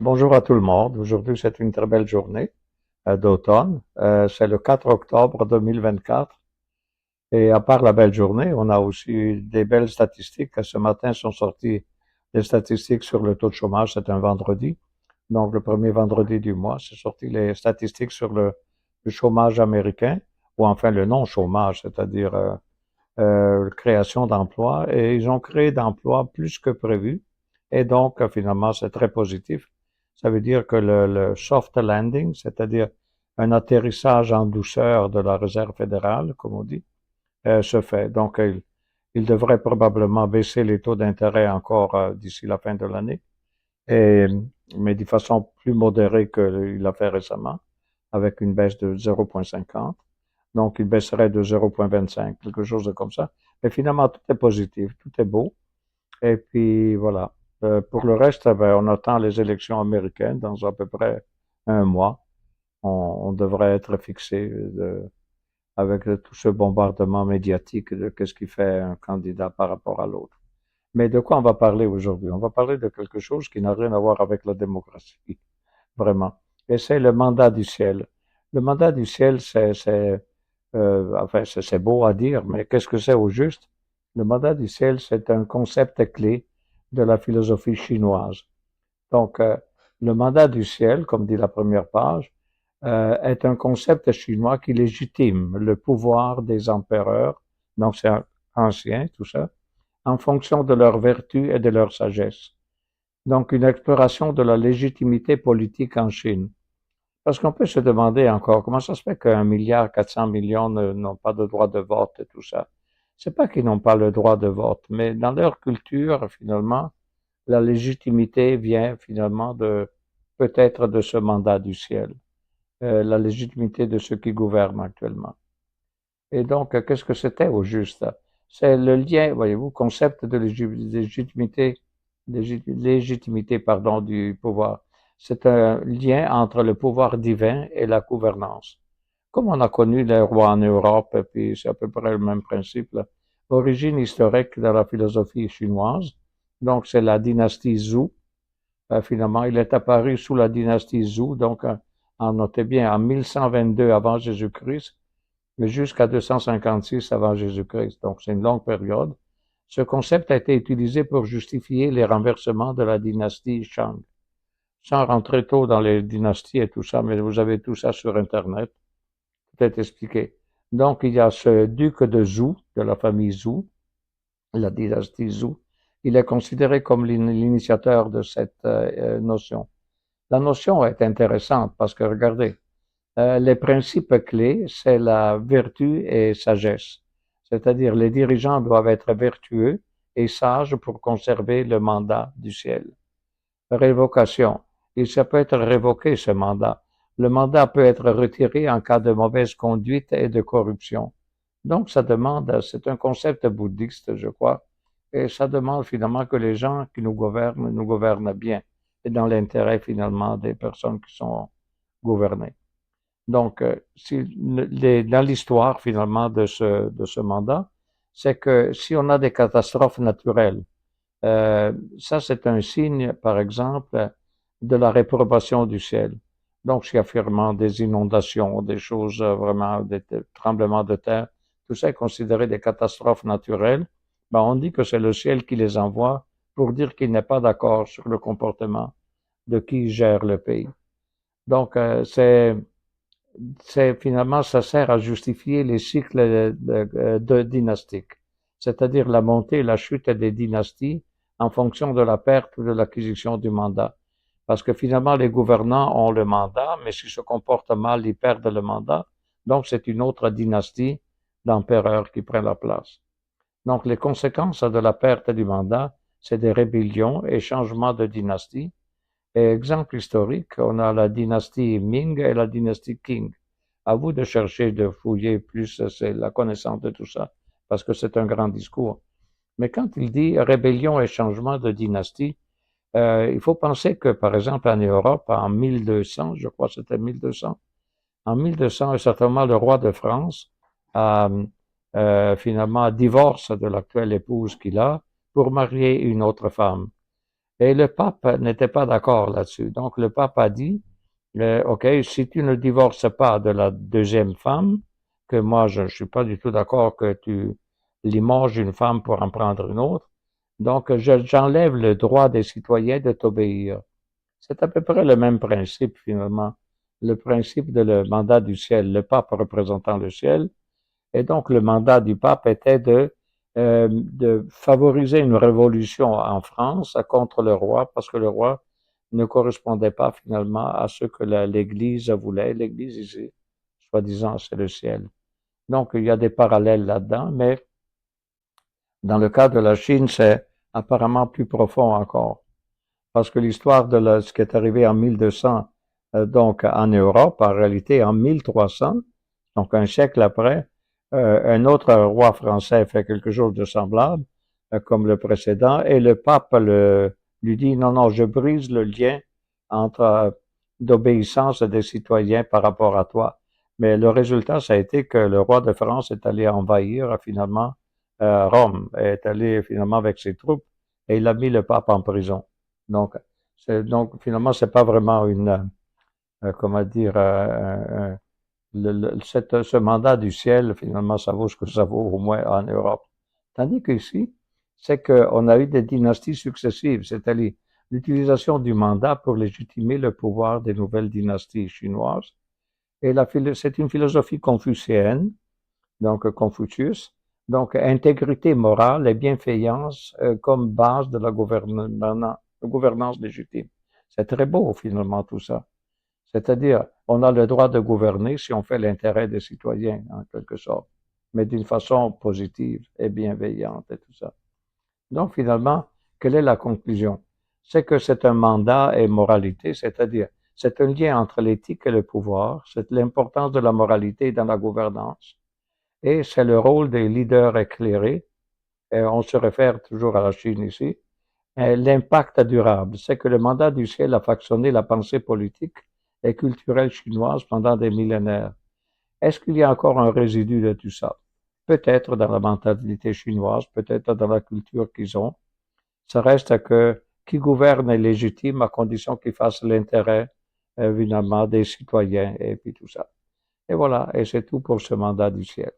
Bonjour à tout le monde. Aujourd'hui, c'est une très belle journée d'automne. C'est le 4 octobre 2024. Et à part la belle journée, on a aussi eu des belles statistiques. Ce matin sont sorties des statistiques sur le taux de chômage. C'est un vendredi. Donc, le premier vendredi du mois, c'est sorti les statistiques sur le chômage américain, ou enfin le non-chômage, c'est-à-dire création d'emplois. Et ils ont créé d'emplois plus que prévu. Et donc, finalement, c'est très positif. Ça veut dire que le soft landing, c'est-à-dire un atterrissage en douceur de la Réserve fédérale, comme on dit, se fait. Donc, il devrait probablement baisser les taux d'intérêt encore d'ici la fin de l'année, et, mais de façon plus modérée qu'il l'a fait récemment, avec une baisse de 0,50. Donc, il baisserait de 0,25, quelque chose de comme ça. Mais finalement, tout est positif, tout est beau. Et puis, voilà. Pour le reste, ben, on attend les élections américaines dans à peu près un mois. On devrait être fixé avec tout ce bombardement médiatique de qu'est-ce qui fait un candidat par rapport à l'autre. Mais de quoi on va parler aujourd'hui? On va parler de quelque chose qui n'a rien à voir avec la démocratie, vraiment. Et c'est le mandat du ciel. Le mandat du ciel, enfin, c'est beau à dire, mais qu'est-ce que c'est au juste? Le mandat du ciel, c'est un concept clé de la philosophie chinoise. Donc, le mandat du ciel, comme dit la première page, est un concept chinois qui légitime le pouvoir des empereurs, donc c'est ancien tout ça, en fonction de leur vertu et de leur sagesse. Donc, une exploration de la légitimité politique en Chine. Parce qu'on peut se demander encore comment ça se fait qu'un milliard 400 millions n'ont pas de droit de vote et tout ça. C'est pas qu'ils n'ont pas le droit de vote, mais dans leur culture, finalement, la légitimité vient finalement de peut-être de ce mandat du ciel, la légitimité de ceux qui gouvernent actuellement. Et donc, qu'est-ce que c'était au juste? C'est le lien, voyez-vous, concept de légitimité, légitimité, pardon, du pouvoir. C'est un lien entre le pouvoir divin et la gouvernance. Comme on a connu les rois en Europe, et puis c'est à peu près le même principe, là. Origine historique de la philosophie chinoise. Donc, c'est la dynastie Zhou. Finalement, il est apparu sous la dynastie Zhou, donc, notez bien, en 1122 avant Jésus-Christ, mais jusqu'à 256 avant Jésus-Christ. Donc, c'est une longue période. Ce concept a été utilisé pour justifier les renversements de la dynastie Shang. Sans rentrer trop dans les dynasties et tout ça, mais vous avez tout ça sur Internet. Tout est expliqué. Donc, il y a ce duc de Zhou, de la famille Zhou, la dynastie Zhou. Il est considéré comme l'initiateur de cette notion. La notion est intéressante parce que, regardez, les principes clés, c'est la vertu et sagesse. C'est-à-dire, les dirigeants doivent être vertueux et sages pour conserver le mandat du ciel. Révocation. Ça peut être révoqué, ce mandat. Le mandat peut être retiré en cas de mauvaise conduite et de corruption. Donc, ça demande, c'est un concept bouddhiste, je crois, et ça demande finalement que les gens qui nous gouvernent bien, et dans l'intérêt finalement des personnes qui sont gouvernées. Donc, dans l'histoire finalement de ce mandat, c'est que si on a des catastrophes naturelles, ça c'est un signe, par exemple, de la réprobation du ciel. Donc, s'il y a finalement des inondations, des choses vraiment, des tremblements de terre, tout ça est considéré des catastrophes naturelles. Ben, on dit que c'est le ciel qui les envoie pour dire qu'il n'est pas d'accord sur le comportement de qui gère le pays. Donc, c'est finalement, ça sert à justifier les cycles de dynastiques, c'est-à-dire la montée et la chute des dynasties en fonction de la perte ou de l'acquisition du mandat. Parce que finalement, les gouvernants ont le mandat, mais s'ils se comportent mal, ils perdent le mandat. Donc, c'est une autre dynastie d'empereurs qui prend la place. Donc, les conséquences de la perte du mandat, c'est des rébellions et changements de dynastie. Et exemple historique, on a la dynastie Ming et la dynastie Qing. À vous de chercher, de fouiller plus c'est la connaissance de tout ça, parce que c'est un grand discours. Mais quand il dit rébellion et changement de dynastie, il faut penser que, par exemple, en Europe, en 1200, je crois que c'était 1200, en 1200, certainement le roi de France a finalement divorce de l'actuelle épouse qu'il a pour marier une autre femme. Et le pape n'était pas d'accord là-dessus. Donc le pape a dit, OK, si tu ne divorces pas de la deuxième femme, que moi je ne suis pas du tout d'accord que tu limoges une femme pour en prendre une autre, donc j'enlève le droit des citoyens de t'obéir. C'est à peu près le même principe finalement, le principe de le mandat du ciel, le pape représentant le ciel, et donc le mandat du pape était de favoriser une révolution en France contre le roi, parce que le roi ne correspondait pas finalement à ce que l'Église voulait. L'Église ici, soi-disant, c'est le ciel. Donc il y a des parallèles là-dedans, mais dans le cas de la Chine, c'est apparemment plus profond encore, parce que l'histoire de ce qui est arrivé en 1200, donc en Europe, en réalité en 1300, donc un siècle après, un autre roi français fait quelque chose de semblable, comme le précédent, et le pape lui dit non, non, je brise le lien entre d'obéissance des citoyens par rapport à toi. Mais le résultat, ça a été que le roi de France est allé envahir finalement Rome, est allé finalement avec ses troupes, et il a mis le pape en prison. Donc, donc finalement, c'est pas vraiment une, comment dire, ce mandat du ciel, finalement, ça vaut ce que ça vaut, au moins en Europe. Tandis qu'ici, c'est qu'on a eu des dynasties successives, c'est-à-dire l'utilisation du mandat pour légitimer le pouvoir des nouvelles dynasties chinoises. Et c'est une philosophie confucéenne, donc Confucius, donc intégrité morale et bienveillance comme base de la gouvernance légitime. C'est très beau finalement tout ça. C'est-à-dire, on a le droit de gouverner si on fait l'intérêt des citoyens, en quelque sorte, mais d'une façon positive et bienveillante et tout ça. Donc, finalement, quelle est la conclusion? C'est que c'est un mandat et moralité, c'est-à-dire, c'est un lien entre l'éthique et le pouvoir, c'est l'importance de la moralité dans la gouvernance, et c'est le rôle des leaders éclairés, et on se réfère toujours à la Chine ici, et l'impact durable, c'est que le mandat du ciel a façonné la pensée politique et culturelle chinoise pendant des millénaires. Est-ce qu'il y a encore un résidu de tout ça? Peut-être dans la mentalité chinoise, peut-être dans la culture qu'ils ont. Ça reste que qui gouverne est légitime à condition qu'il fasse l'intérêt, évidemment, des citoyens et puis tout ça. Et voilà, et c'est tout pour ce mandat du ciel.